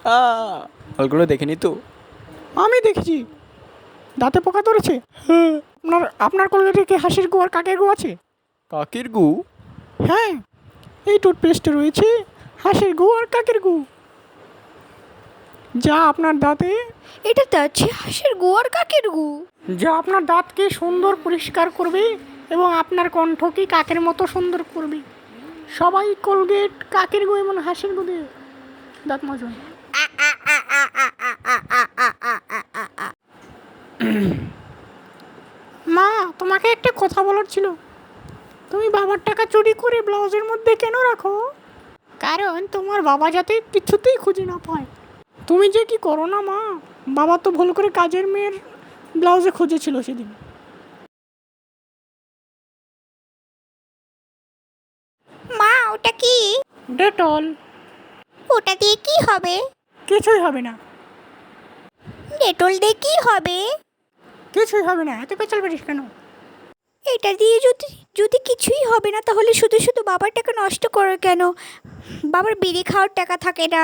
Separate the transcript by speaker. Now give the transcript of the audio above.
Speaker 1: কলগুলো দেখেনি তো? আমি দেখেছি, দাঁতে পোকা ধরেছে। হ্যাঁ, আপনার কলগেটে কি হাঁসের গু আর কাকের গু আছে? কাকের গু? হ্যাঁ, এই টুথপেস্টে রয়েছে হাঁসের গু আর কাকের গু, যা আপনার দাঁতে
Speaker 2: এটাতে আছে হাঁসের গু আর কাকের গু।
Speaker 1: যা আপনার দাঁতকে সুন্দর পরিষ্কার করবে এবং আপনার কণ্ঠকে কাকের মতো সুন্দর করবে। সবাই কোলগেট কাকের গু এবং হাঁসের গু দিয়ে দাঁত মাজুন। মা, তোমাকে একটা কথা বলার ছিল। তুমি বাবার টাকা চুরি করে ব্লাউজের মধ্যে কেন রাখো? কারণ তোমার বাবা যাতে কিছুতেই খুঁজে না পায়। তুমি যে কি করো না মা, বাবা তো ভুল করে কাজের মেয়ের ব্লাউজে খুঁজেছিল সেদিন।
Speaker 2: মা, ওটা কি?
Speaker 1: ডেটল।
Speaker 2: ওটা দিয়ে কি হবে?
Speaker 1: কিছুই হবে না,
Speaker 2: ডেটল দিয়ে কি হবে?
Speaker 1: কিছুই হবে না, এত পেঁচাল পারিস কেন?
Speaker 2: এটা দিয়ে যদি যদি কিছুই হবে না, তাহলে শুধু শুধু বাবার টাকা নষ্ট করো কেন? বাবার বিড়ি খাওয়ার টাকা থাকে না?